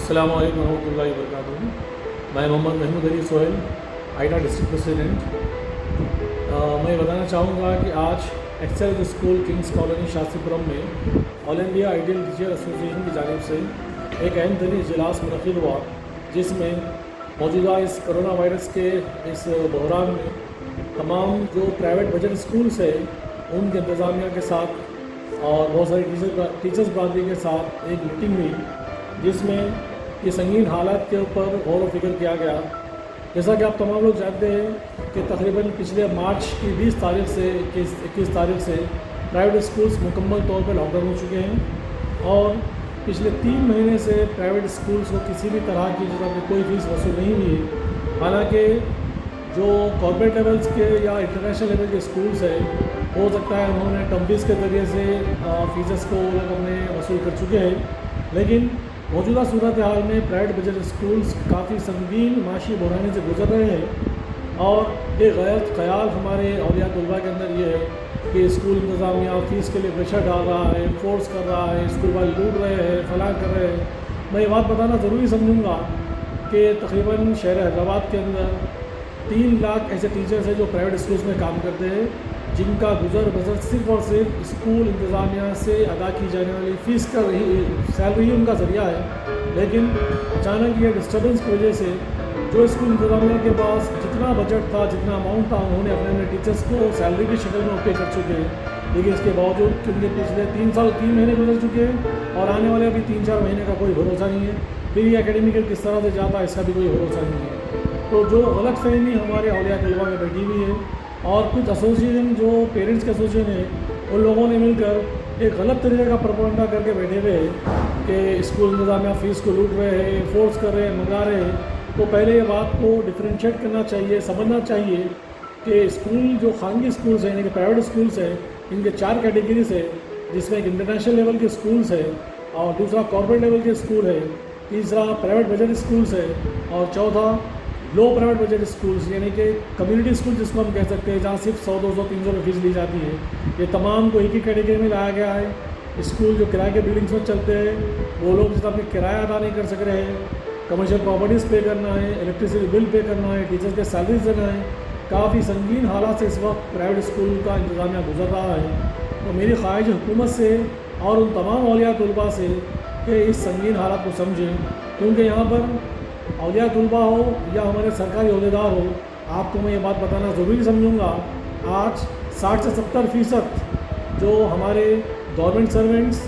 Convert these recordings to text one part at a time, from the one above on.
अस्सलामु अलैकुम वरहमतुल्लाहि वबरकातुहू। मैं मोहम्मद महमूद अली सोहेल, आइडा डिस्ट्रिक्ट प्रेसिडेंट। मैं बताना चाहूँगा कि आज Excel school kings colony Shastripuram में all India ideal teacher association की जानिब से एक अहम तरीन इजलास मुनक़िद हुआ, जिसमें मौजूदा इस कोरोना वायरस के इस बहरान में तमाम जो प्राइवेट बजट स्कूल्स है उनके इंतज़ामिया के साथ और बहुत सारी टीचर्स बरादरी के साथ एक मीटिंग हुई, जिसमें ये संगीन हालात के ऊपर गौर व फिक्र किया गया। जैसा कि आप तमाम लोग जानते हैं कि तकरीबन पिछले मार्च की 20 तारीख से 21 तारीख से प्राइवेट स्कूल्स मुकम्मल तौर पर लॉकडाउन हो चुके हैं और पिछले 3 महीने से प्राइवेट स्कूल्स को किसी भी तरह की कोई फ़ीस वसूल नहीं हुई है। हालांकि जो कॉर्पोरेट लेवल्स के या इंटरनेशनल लेवल के स्कूल्स हैं, हो सकता है उन्होंने टर्म फीस के ज़रिए से फ़ीस को लोग अपने वसूल कर चुके हैं, लेकिन मौजूदा सूरत हाल में प्राइवेट बजट स्कूल्स काफ़ी संगीन माशी बहरानी से गुजर रहे हैं। और एक गलत ख्याल हमारे औलिया तलबा के अंदर ये है कि स्कूल इंतज़ामिया फ़ीस के लिए प्रेशर डाल रहा है, फोर्स कर रहा है, स्कूल वाले लूट रहे हैं, फलां कर रहे हैं। मैं ये बात बताना ज़रूरी समझूँगा कि तकरीबन शहर हैदराबाद के अंदर 3 लाख ऐसे टीचर्स हैं जो प्राइवेट स्कूल्स में काम करते हैं, जिनका गुजर बसर सिर्फ़ और सिर्फ स्कूल इंतज़ामिया से अदा की जाने वाली फ़ीस का सैलरी ही उनका ज़रिया है। लेकिन अचानक ये डिस्टर्बेंस की वजह से जो स्कूल इंतज़ामिया के पास जितना बजट था, जितना अमाउंट था, उन्होंने अपने टीचर्स को सैलरी की शक्ल में पे कर चुके हैं। लेकिन इसके बावजूद क्योंकि पिछले 3 महीने गुजर चुके हैं और आने वाले अभी 3-4 महीने का कोई भरोसा नहीं है, फिर ये एकेडमिक ईयर किस तरह से जाता है इसका भी कोई भरोसा नहीं है। तो जो गलत फहमी हमारे औलिया तलबा में बैठी हुई है और कुछ एसोसिएशन जो पेरेंट्स के एसोसिएशन है, उन लोगों ने मिलकर एक गलत तरीके का प्रोपेगेंडा करके बैठे हुए हैं कि स्कूल इंतज़ामिया फ़ीस को लूट रहे हैं, फोर्स कर रहे हैं, मंगा रहे हैं। तो पहले ये बात को डिफ्रेंशिएट करना चाहिए, समझना चाहिए कि स्कूल जो खानगी स्कूल्स हैं यानी कि प्राइवेट स्कूल्स हैं, इनके 4 कैटेगरीज है, जिसमें एक इंटरनेशनल लेवल के स्कूल्स है और दूसरा कॉर्पोरेट लेवल के स्कूल है, तीसरा प्राइवेट बजट स्कूल्स है और चौथा लो प्राइवेट बजट स्कूल्स यानी कि कम्युनिटी स्कूल जिसको हम कह सकते हैं, जहाँ सिर्फ 100-200-300 रुपये फ़ीस ली जाती है। ये तमाम को एक ही कैटेगरी में लाया गया है। स्कूल जो किराए के बिल्डिंग्स में चलते हैं, वो लोग जितना अपने किराया अदा नहीं कर सक रहे हैं, कमर्शियल प्रॉपर्टीज़ पे करना है, इलेक्ट्रिसिटी बिल पे करना है, टीचर्स के सैलरीज देना है, काफ़ी संगीन हालात से इस वक्त प्राइवेट स्कूल का इंतज़ामिया गुजर रहा है। तो मेरी ख्वाहिश हुकूमत से और उन तमाम औलिया तलबा से कि इस संगीन हालात को समझें, क्योंकि यहाँ पर औलिया तलबा हो या हमारे सरकारी अहदेदार हो, आपको मैं ये बात बताना ज़रूरी समझूँगा, आज 60 से 70% जो हमारे गवर्नमेंट सर्वेंट्स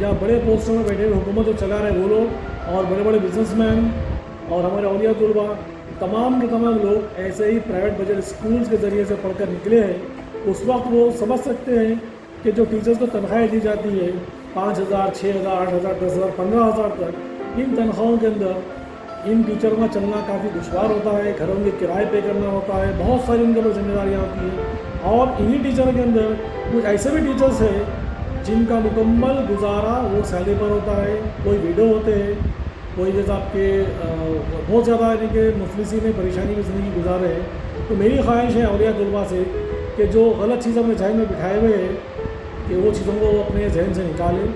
या बड़े पोस्टों में बैठे हुए हुकूमत जो चला रहे वो लोग और बड़े बड़े बिजनेसमैन और हमारे औलिया तलबा तमाम के तमाम लोग ऐसे ही प्राइवेट बजट स्कूल्स के ज़रिए से पढ़कर निकले हैं। उस वक्त वो समझ सकते हैं कि जो टीचर्स को तनख्वाहें दी जाती है 5,000, 6,000, 8,000, 10,000, 15,000 तक, इन तनख्वाहों के अंदर इन टीचरों का चलना काफ़ी दुश्वार होता है, घरों के किराए पे करना होता है, बहुत सारी उनके ऊपर जिम्मेदारियाँ होती हैं। और इन्हीं टीचरों के अंदर कुछ ऐसे भी टीचर्स हैं जिनका मुकम्मल गुजारा वो सैलरी पर होता है, कोई विडो होते हैं, कोई जैसे आपके बहुत ज़्यादा यानी कि मुफलिसी में परेशानी में ज़िंदगी गुजार रहे हैं। तो मेरी ख्वाहिश है औलिया तलबा से कि जो गलत चीज़ अपने जहन में बिठाए हुए हैं कि वो चीज़ों को अपने जहन से निकालें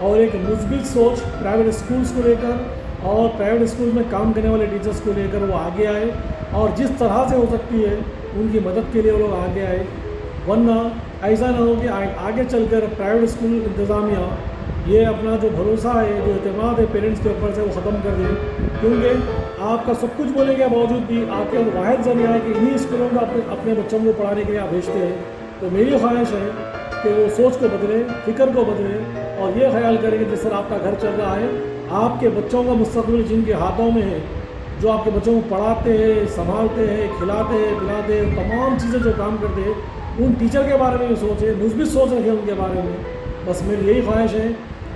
और एक मुस्बित सोच प्राइवेट स्कूल्स को लेकर और प्राइवेट स्कूल में काम करने वाले टीचर्स को लेकर वो आगे आए और जिस तरह से हो सकती है उनकी मदद के लिए वो लोग आगे आए। वरना ऐसा ना हो कि आगे चलकर प्राइवेट स्कूल इंतज़ामिया ये अपना जो भरोसा है, जो एतमाद है पेरेंट्स के ऊपर से, वो ख़त्म कर दें। क्योंकि आपका सब कुछ बोले के बावजूद भी आपके वाहिद ज़रिया है कि इन्हीं स्कूलों का अपने बच्चों को पढ़ाने के लिए आप भेजते हैं। तो मेरी ख्वाहिश है कि वो सोच को बदले, फ़िक्र को बदले और ये ख्याल करें कि जिस तरह आपका घर चल रहा है, आपके बच्चों का मुस्तक़बिल जिनके हाथों में है, जो आपके बच्चों को पढ़ाते हैं, संभालते हैं, खिलाते हैं, पिलाते हैं, तमाम चीज़ें जो काम करते हैं, उन टीचर के बारे में भी सोचें, मुस्बित सोच रखें उनके बारे में। बस मेरी यही ख्वाहिश है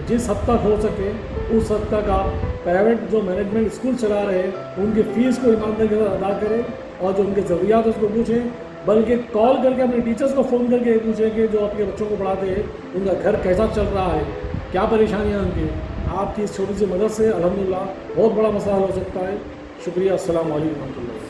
जिस हद तक हो सके उस हद तक आप प्राइवेट जो मैनेजमेंट स्कूल चला रहे हैं उनकी फ़ीस को ईमानदारी के साथ अदा करें और जो उनके ज़रूरियात उसको पूछें, बल्कि कॉल करके अपने टीचर्स को फ़ोन करके पूछें कि जो आपके बच्चों को पढ़ाते हैं उनका घर कैसा चल रहा है, क्या परेशानियाँ उनकी। आपकी इस छोटी सी मदद से अल्हम्दुलिल्लाह बहुत बड़ा मसला हल हो सकता है। शुक्रिया। अस्सलाम वालेकुम।